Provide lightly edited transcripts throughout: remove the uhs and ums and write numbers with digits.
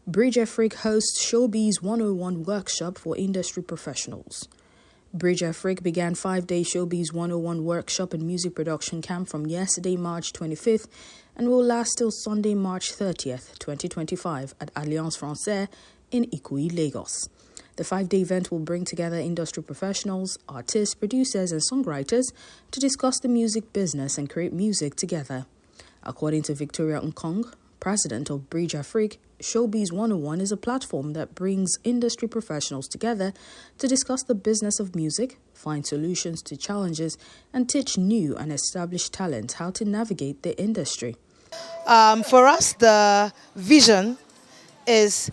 BridgeAfriq hosts Showbiz 101 workshop for industry professionals. BridgeAfriq began 5-day Showbiz 101 workshop and music production camp from yesterday, March 25th, and will last till Sunday, March 30th, 2025 at Alliance Française in Ikoyi, Lagos. The 5-day event will bring together industry professionals, artists, producers, and songwriters to discuss the music business and create music together. According to Victoria Nkong, president of BridgeAfriq, Showbiz 101 is a platform that brings industry professionals together to discuss the business of music, find solutions to challenges, and teach new and established talent how to navigate the industry. For us, the vision is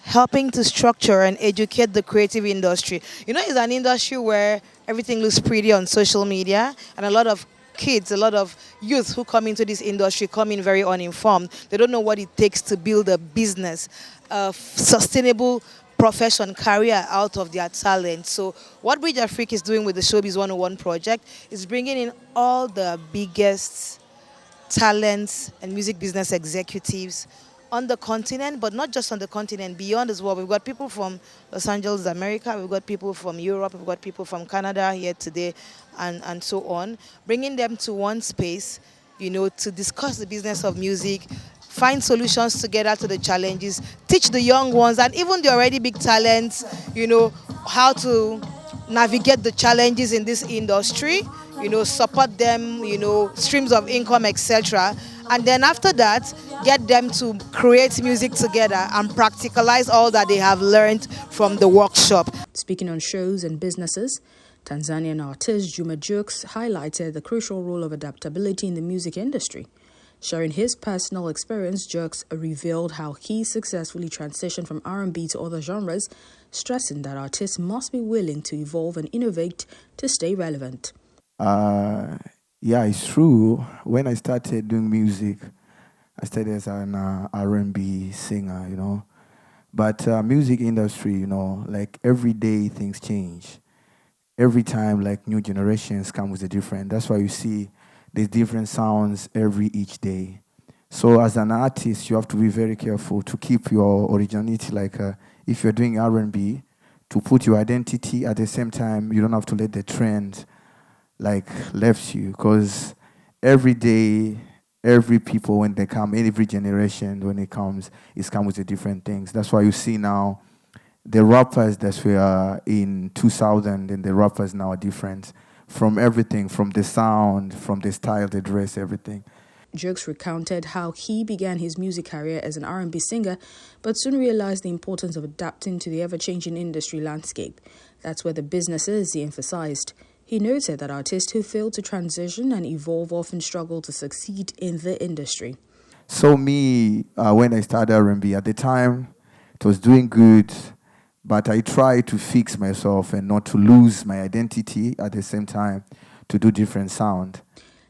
helping to structure and educate the creative industry. You know, it's an industry where everything looks pretty on social media, and a lot of kids, a lot of youth who come into this industry come in very uninformed. They don't know what it takes to build a business, a sustainable profession, career out of their talent. So what BridgeAfriq is doing with the Showbiz 101 project is bringing in all the biggest talents and music business executives on the continent, but not just on the continent, beyond as well. We've got people from Los Angeles, America, we've got people from Europe, we've got people from Canada here today, and so on. Bringing them to one space, you know, to discuss the business of music, find solutions together to the challenges, teach the young ones and even the already big talents, you know, how to navigate the challenges in this industry, you know, support them, you know, streams of income, etc. And then after that, get them to create music together and practicalize all that they have learned from the workshop. Speaking on shows and businesses, Tanzanian artist Juma Jux highlighted the crucial role of adaptability in the music industry. Sharing his personal experience, Jux revealed how he successfully transitioned from R&B to other genres, stressing that artists must be willing to evolve and innovate to stay relevant. Yeah, it's true. When I started doing music, I started as an R&B singer, you know. But music industry, you know, like every day things change. Every time, like new generations come with a different. That's why you see there's different sounds each day. So as an artist, you have to be very careful to keep your originality. Like if you're doing R&B, to put your identity at the same time, you don't have to let the trend like left you, because every day, every people when they come, every generation when it comes with the different things. That's why you see now the rappers that were in 2000 and the rappers now are different from everything, from the sound, from the style, the dress, everything. Jux recounted how he began his music career as an R&B singer, but soon realized the importance of adapting to the ever-changing industry landscape. That's where the business is, he emphasized. He noted that artists who fail to transition and evolve often struggle to succeed in the industry. So me, when I started R&B, at the time, it was doing good, but I tried to fix myself and not to lose my identity at the same time, to do different sound.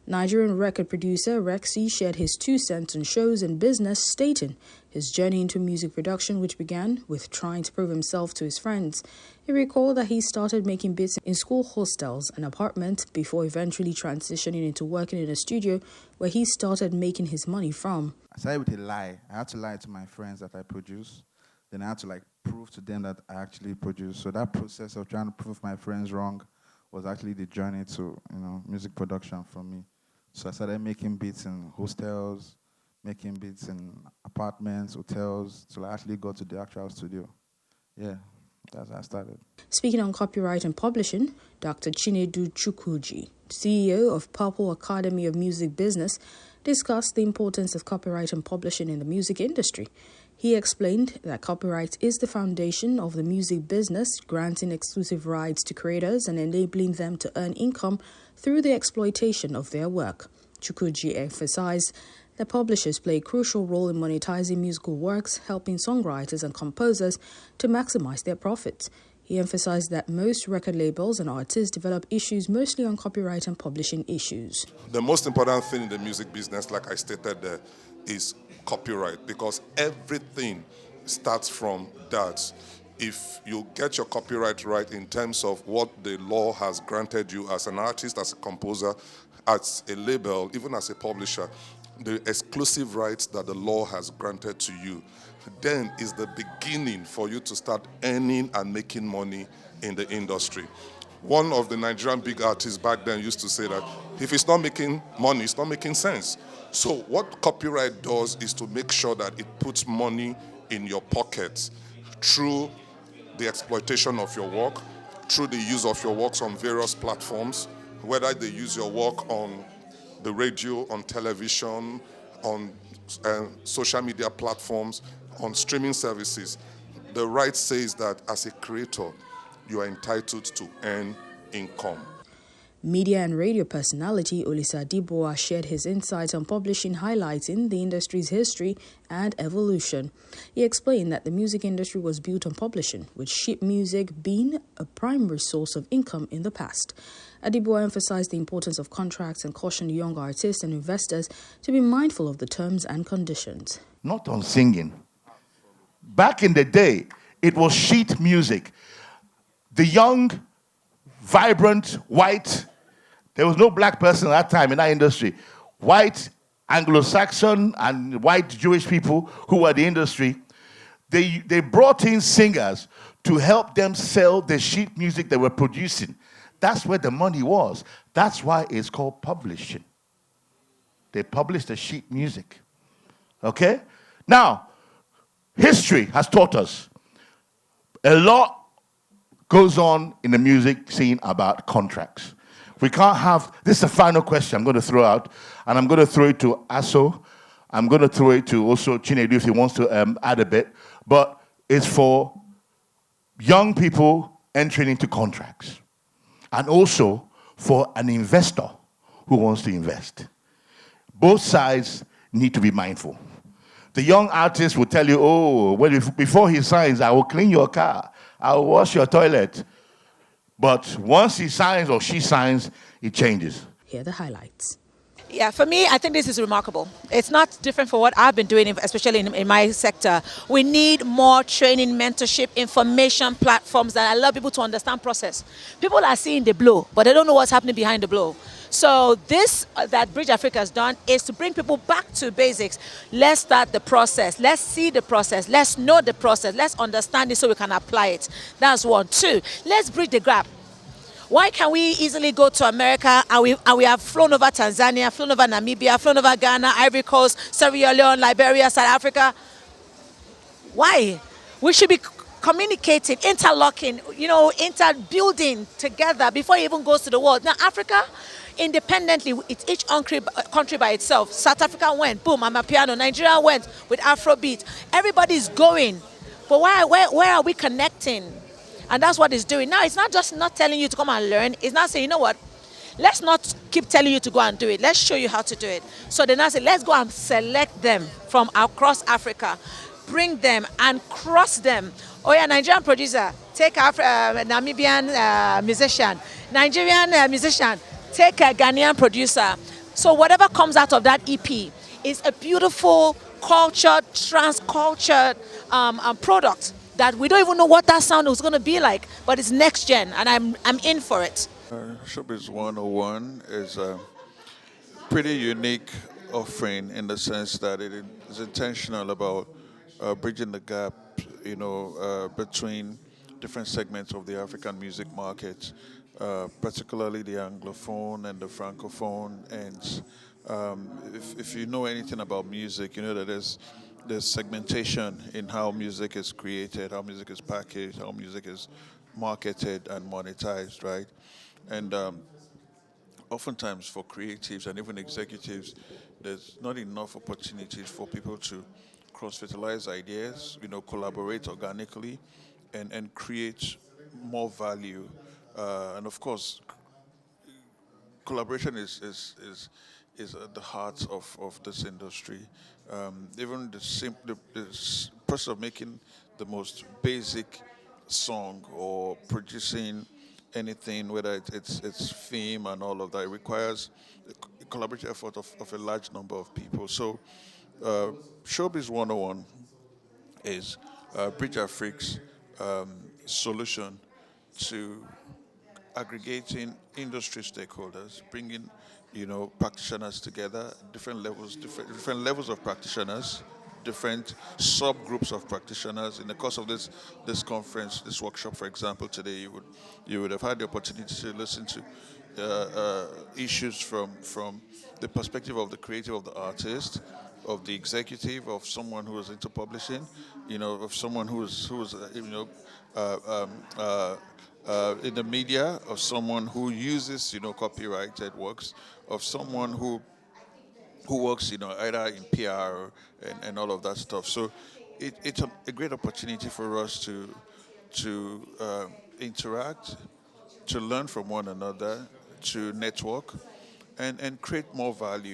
Nigerian record producer Rexxie shared his 2 cents on shows and business, stating his journey into music production, which began with trying to prove himself to his friends. He recalled that he started making beats in school hostels and apartments before eventually transitioning into working in a studio where he started making his money from. I started with a lie. I had to lie to my friends that I produce. Then I had to prove to them that I actually produce. So that process of trying to prove my friends wrong was actually the journey to, music production for me. So I started making beats in hostels, making beats in apartments, hotels, till I actually got to the actual studio. Yeah, that's how I started. Speaking on copyright and publishing, Dr. Chinedu Chukwuji, CEO of Purple Academy of Music Business, discussed the importance of copyright and publishing in the music industry. He explained that copyright is the foundation of the music business, granting exclusive rights to creators and enabling them to earn income through the exploitation of their work. Chukwuji emphasized that publishers play a crucial role in monetizing musical works, helping songwriters and composers to maximize their profits. He emphasized that most record labels and artists develop issues mostly on copyright and publishing issues. The most important thing in the music business, like I stated there, is copyright, because everything starts from that. If you get your copyright right in terms of what the law has granted you as an artist, as a composer, as a label, even as a publisher, the exclusive rights that the law has granted to you, then is the beginning for you to start earning and making money in the industry. One of the Nigerian big artists back then used to say that if it's not making money, it's not making sense. So what copyright does is to make sure that it puts money in your pockets through the exploitation of your work, through the use of your works on various platforms, whether they use your work on the radio, on television, on social media platforms, on streaming services. The right says that as a creator, you are entitled to earn income. Media and radio personality Olisa Adibua shared his insights on publishing highlights in the industry's history and evolution. He explained that the music industry was built on publishing, with sheet music being a primary source of income in the past. Adibua emphasized the importance of contracts and cautioned young artists and investors to be mindful of the terms and conditions. Not on singing. Back in the day, it was sheet music. The young, vibrant, white, there was no black person at that time in that industry. White, Anglo-Saxon, and white Jewish people who were the industry, they brought in singers to help them sell the sheet music they were producing. That's where the money was. That's why it's called publishing. They published the sheet music. Okay? Now, history has taught us a lot goes on in the music scene about contracts. We can't have, this is the final question I'm going to throw out, and I'm going to throw it to Aso. I'm going to throw it to also Chinedu if he wants to add a bit, but it's for young people entering into contracts, and also for an investor who wants to invest. Both sides need to be mindful. The young artist will tell you, oh, well, before he signs, I will clean your car, I will wash your toilet. But once he signs or she signs, it changes. Here are the highlights. Yeah, for me, I think this is remarkable. It's not different from what I've been doing, especially in my sector. We need more training, mentorship, information platforms that allow people to understand process. People are seeing the blow, but they don't know what's happening behind the blow. So this that BridgeAfriq has done is to bring people back to basics. Let's start the process. Let's see the process. Let's know the process. Let's understand it so we can apply it. That's one. Two, let's bridge the gap. Why can we easily go to America and we have flown over Tanzania, flown over Namibia, flown over Ghana, Ivory Coast, Sierra Leone, Liberia, South Africa? Why? We should be communicating, interlocking, interbuilding together before it even goes to the world. Now, Africa, independently, it's each country by itself. South Africa went, boom, I'm a piano. Nigeria went with Afrobeat. Everybody's going. But where are we connecting? And that's what it's doing. Now, it's not just not telling you to come and learn. It's not saying, you know what, let's not keep telling you to go and do it. Let's show you how to do it. So they now say, let's go and select them from across Africa, bring them and cross them. Oh yeah, Nigerian producer, take Namibian musician. Nigerian musician, take a Ghanaian producer. So whatever comes out of that EP is a beautiful, cultured, trans-cultured product that we don't even know what that sound is going to be like, but it's next gen, and I'm in for it. Showbiz 101 is a pretty unique offering in the sense that it is intentional about bridging the gap, between different segments of the African music market, particularly the Anglophone and the Francophone ends. If you know anything about music, you know that there's segmentation in how music is created, how music is packaged, how music is marketed and monetized, right? And oftentimes for creatives and even executives, there's not enough opportunities for people to cross-fertilize ideas, collaborate organically and create more value. And of course, collaboration is at the heart of this industry. Even the process of making the most basic song or producing anything, whether it's theme and all of that, it requires a collaborative effort of a large number of people. So Showbiz 101 is BridgeAfriq's solution to aggregating industry stakeholders, bringing practitioners together, different levels of practitioners, different subgroups of practitioners. In the course of this conference, this workshop, for example, today, you would have had the opportunity to listen to issues from the perspective of the creative, of the artist, of the executive, of someone who is into publishing, of someone who's uh, um, uh, in the media, of someone who uses copyrighted works, of someone who works either in PR and all of that stuff. So it's a great opportunity for us to interact, to learn from one another, to network, and create more value